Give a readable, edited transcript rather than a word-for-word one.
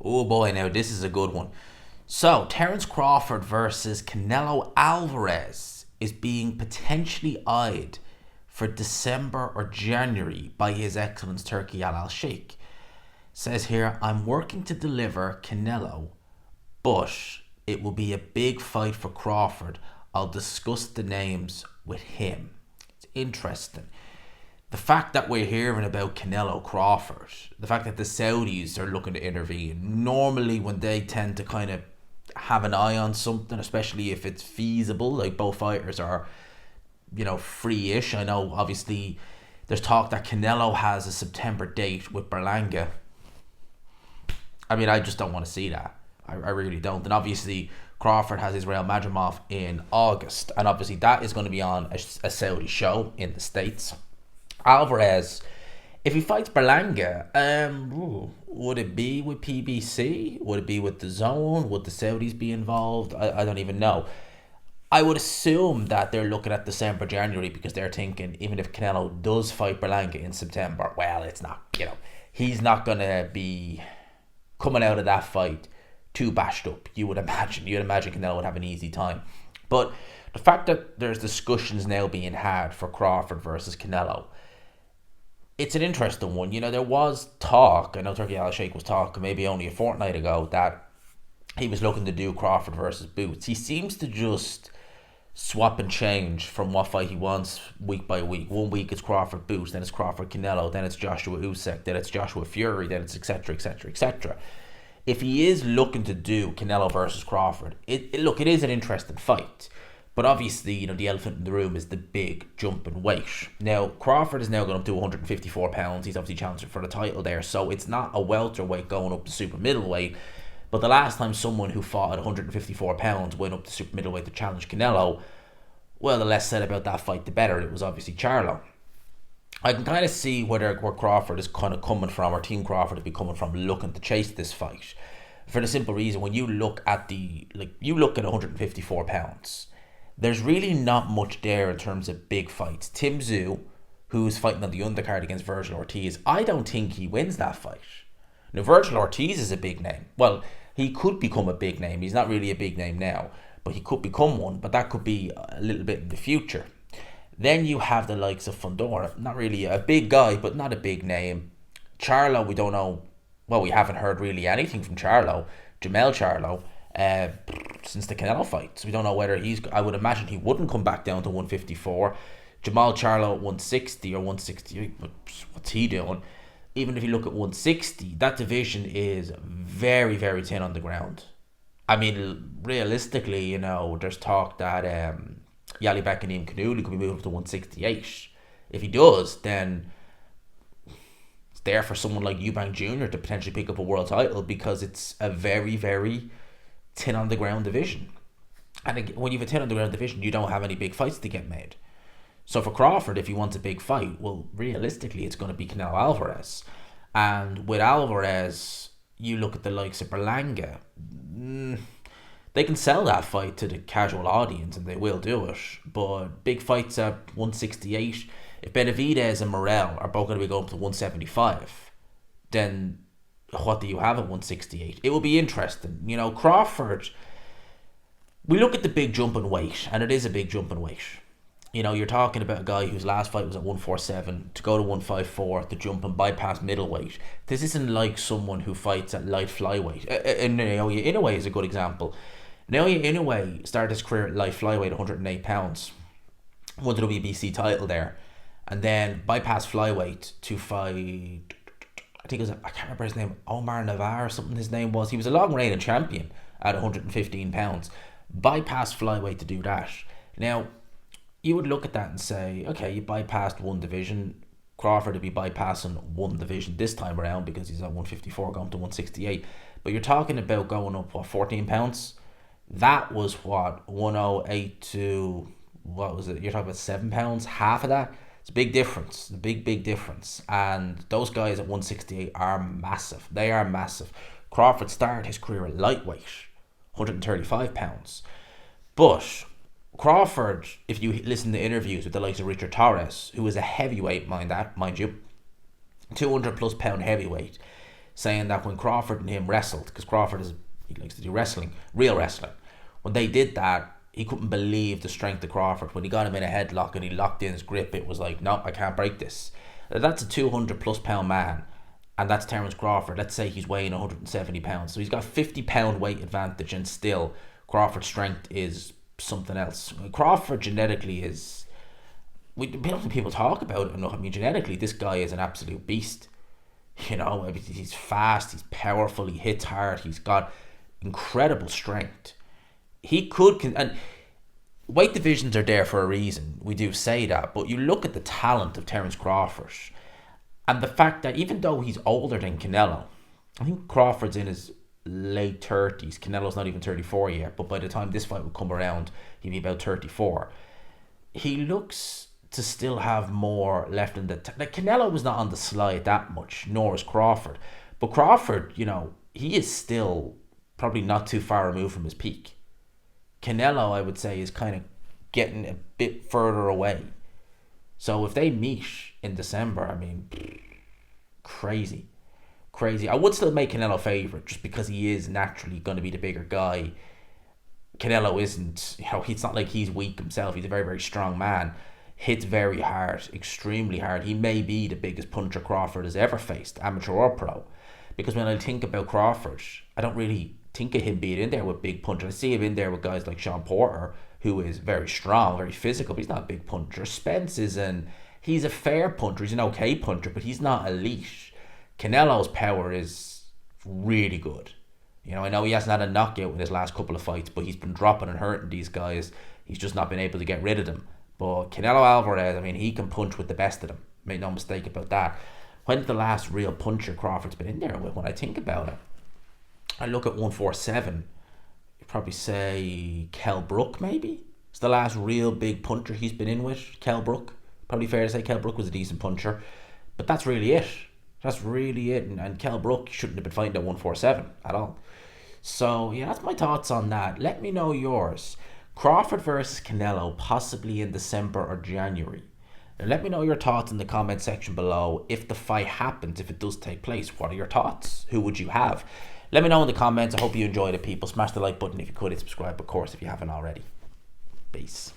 Oh boy, now this is a good one. So, Terence Crawford versus Canelo Alvarez is being potentially eyed for December or January by His Excellence Turki Al Sheikh. Says here, I'm working to deliver Canelo, but it will be a big fight for Crawford. I'll discuss the names with him. It's interesting. The fact that we're hearing about Canelo Crawford, the fact that the Saudis are looking to intervene, normally when they tend to kind of have an eye on something, especially if it's feasible, like both fighters are, free-ish. I know, obviously, there's talk that Canelo has a September date with Berlanga. I mean, I just don't want to see that. I really don't. And obviously, Crawford has his Real Madrimov in August, and obviously that is going to be on a Saudi show in the States. Alvarez, if he fights Berlanga, would it be with PBC? Would it be with the Zone? Would the Saudis be involved? I don't even know. I would assume that they're looking at December, January, because they're thinking even if Canelo does fight Berlanga in September, well, it's not, he's not going to be coming out of that fight too bashed up, you would imagine. You'd imagine Canelo would have an easy time. But the fact that there's discussions now being had for Crawford versus Canelo, it's an interesting one. There was talk, I know Turki Al Sheikh was talking maybe only a fortnight ago, that he was looking to do Crawford versus Boots. He seems to just swap and change from what fight he wants week by week. One week it's Crawford Boots, then it's Crawford Canelo, then it's Joshua Usyk, then it's Joshua Fury, then it's etc, etc, etc. If he is looking to do Canelo versus Crawford, it is an interesting fight. But obviously, the elephant in the room is the big jump in weight. Now, Crawford is now going up to 154 pounds. He's obviously challenging for the title there. So it's not a welterweight going up to super middleweight. But the last time someone who fought at 154 pounds went up to super middleweight to challenge Canelo, well, the less said about that fight, the better. It was obviously Charlo. I can kind of see where Crawford is kind of coming from, or Team Crawford is coming from, looking to chase this fight. For the simple reason, when you look at you look at 154 pounds, there's really not much there in terms of big fights. Tim Tszyu, who's fighting on the undercard against Virgil Ortiz, I don't think he wins that fight. Now, Virgil Ortiz is a big name. Well, he could become a big name. He's not really a big name now, but he could become one. But that could be a little bit in the future. Then you have the likes of Fundora. Not really a big guy, but not a big name. Charlo, we don't know. Well, we haven't heard really anything from Charlo. Jamel Charlo. Since the Canelo fight. So we don't know whether I would imagine he wouldn't come back down to 154. Jamal Charlo at 160 or 168. What's he doing? Even if you look at 160, that division is very, very thin on the ground. I mean, realistically, there's talk that Yali Bakanim Kanuli could be moved up to 168. If he does, then it's there for someone like Eubank Jr. to potentially pick up a world title, because it's a very, very tin on the ground division. And when you have a tin on the ground division, you don't have any big fights to get made. So for Crawford, if he wants a big fight, well, realistically, it's going to be Canelo Alvarez. And with Alvarez, you look at the likes of Berlanga. They can sell that fight to the casual audience, and they will do it. But big fights at 168, if Benavidez and Morel are both going to be going up to 175, then what do you have at 168? It will be interesting. Crawford, we look at the big jump in weight, and it is a big jump in weight. You're talking about a guy whose last fight was at 147, to go to 154, to jump and bypass middleweight. This isn't like someone who fights at light flyweight. And Naoya Inoue is a good example. Naoya Inoue started his career at light flyweight, 108 pounds. Won the WBC title there. And then bypassed flyweight to fight, I think it was, I can't remember his name, Omar Navarre or something his name was. He was a long reigning champion at 115 pounds. Bypassed flyweight to do that. Now, you would look at that and say, okay, you bypassed one division. Crawford would be bypassing one division this time around because he's at 154 going to 168. But you're talking about going up, 14 pounds? That was 108 to, what was it? You're talking about 7 pounds, half of that. It's a big difference, a big, big difference. And those guys at 168 are massive. They are massive. Crawford started his career at lightweight, 135 pounds. But Crawford, if you listen to interviews with the likes of Richard Torres, who is a heavyweight, mind you, 200 plus pound heavyweight, saying that when Crawford and him wrestled, because he likes to do wrestling, real wrestling, when they did that, he couldn't believe the strength of Crawford. When he got him in a headlock and he locked in his grip, it was like, no, I can't break this. That's a 200 plus pound man, and that's Terence Crawford. Let's say he's weighing 170 pounds, so he's got 50 pound weight advantage, and still Crawford's strength is something else. Crawford genetically is, people talk about it enough. I mean, genetically, this guy is an absolute beast. You know, I mean, he's fast, he's powerful, he hits hard, he's got incredible strength. He could, and weight divisions are there for a reason. We do say that, but you look at the talent of Terence Crawford, and the fact that even though he's older than Canelo, I think Crawford's in his late 30s. Canelo's not even 34 yet, but by the time this fight will come around, he'll be about 34. He looks to still have more left in the like Canelo was not on the slide that much, nor is Crawford. But Crawford, you know, he is still probably not too far removed from his peak. Canelo, I would say, is kind of getting a bit further away. So if they meet in December, I mean, crazy. I would still make Canelo favourite just because he is naturally going to be the bigger guy. Canelo isn't, you know, it's not like he's weak himself. He's a very, very strong man. Hits very hard, extremely hard. He may be the biggest puncher Crawford has ever faced, amateur or pro. Because when I think about Crawford, I don't really think of him being in there with big punchers. I see him in there with guys like Sean Porter, who is very strong, very physical, but he's not a big puncher. Spence he's a fair puncher, he's an okay puncher, but he's not elite. Canelo's power is really good. You know, I know he hasn't had a knockout in his last couple of fights, but he's been dropping and hurting these guys. He's just not been able to get rid of them. But Canelo Alvarez, I mean, he can punch with the best of them. Make no mistake about that. When's the last real puncher Crawford's been in there with? When I think about it, I look at 147. You'd probably say Kell Brook, maybe. It's the last real big puncher he's been in with. Kell Brook. Probably fair to say Kell Brook was a decent puncher. But that's really it. That's really it. And Kell Brook shouldn't have been fighting at 147 at all. So, yeah, that's my thoughts on that. Let me know yours. Crawford versus Canelo, possibly in December or January. Now, let me know your thoughts in the comment section below. If the fight happens, if it does take place, what are your thoughts? Who would you have? Let me know in the comments. I hope you enjoyed it, people. Smash the like button if you could, and subscribe, of course, if you haven't already. Peace.